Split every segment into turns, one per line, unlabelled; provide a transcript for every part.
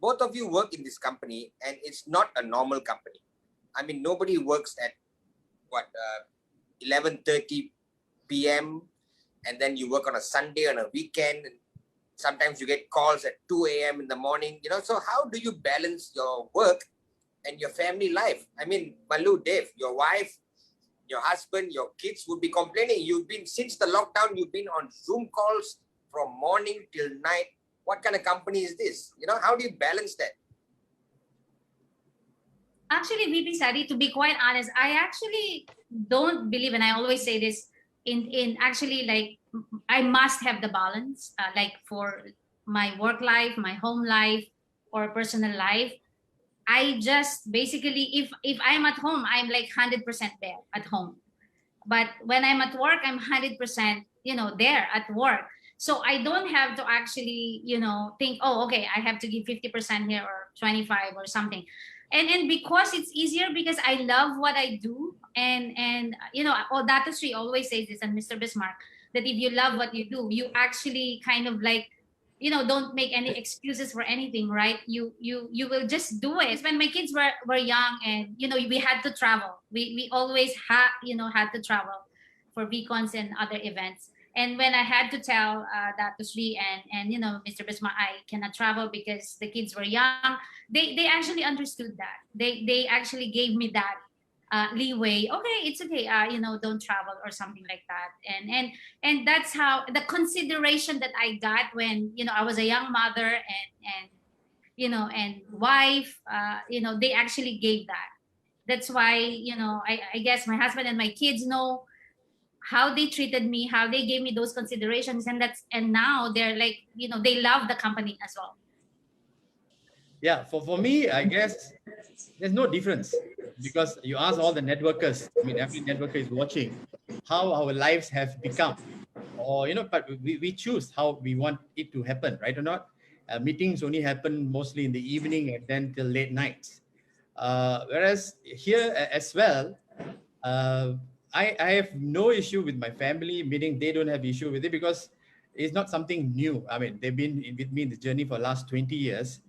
both of you work in this company, and it's not a normal company. I mean, nobody works at what 11:30 p.m. and then you work on a Sunday, on a weekend. And sometimes you get calls at 2 a.m. in the morning. You know, so how do you balance your work and your family life? I mean, Malu, Dave, your wife, your husband, your kids would be complaining. You've been, since the lockdown, you've been on Zoom calls from morning till night. What kind of company is this? You know, how do you balance that?
Actually, VP Sari, to be quite honest, I actually don't believe, and I always say this, in actually, like, I must have the balance, like for my work life, my home life, or personal life. I just basically, if I'm at home, I'm like 100% there at home. But when I'm at work, I'm 100%, there at work. So I don't have to actually, think, oh, okay, I have to give 50% here or 25 or something. And because it's easier, because I love what I do. And Dato Sri always says this, and Mr. Bismarck, that if you love what you do, you actually kind of like, don't make any excuses for anything, right? You will just do it. When my kids were young, and we had to travel, we always had to travel for VCons and other events. And when I had to tell Dato Sri and Mr. Bismarck, I cannot travel because the kids were young, they actually understood that. They actually gave me that leeway. Okay, it's okay. Don't travel or something like that. And that's how the consideration that I got when I was a young mother and wife. They actually gave that. That's why I guess my husband and my kids know how they treated me, how they gave me those considerations, and now they're like, they love the company as well.
Yeah, for me, I guess there's no difference, because you ask all the networkers, I mean, every networker is watching how our lives have become, or but we choose how we want it to happen, right or not. Meetings only happen mostly in the evening and then till late nights. Whereas here as well, I have no issue with my family, meaning they don't have issue with it, because it's not something new. I mean, they've been with me in the journey for the last 20 years.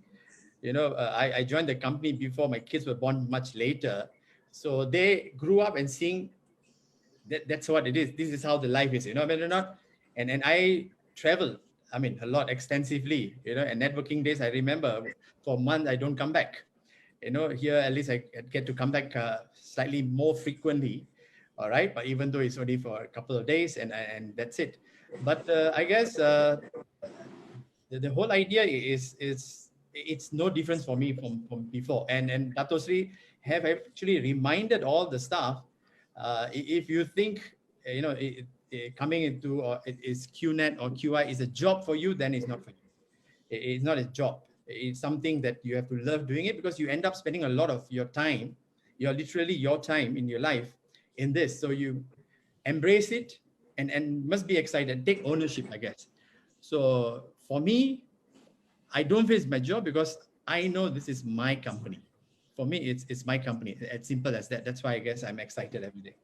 I joined the company before my kids were born, much later. So they grew up and seeing that's what it is. This is how the life is, I mean, or not. And I travel, I mean, a lot, extensively, and networking days, I remember for a month, I don't come back. Here, at least I get to come back slightly more frequently. All right. But even though it's only for a couple of days and that's it. But I guess the whole idea is it's no difference for me from before. And Dato Sri have actually reminded all the staff, if you think, coming into it is qnet or qi is a job for you, then it's not for you. It's not a job. It's something that you have to love doing it, because you end up spending a lot of your time, literally your time in your life in this. So you embrace it and must be excited, take ownership, I guess. So for me, I don't feel it's my job, because I know this is my company. For me, it's my company. As simple as that. That's why I guess I'm excited every day.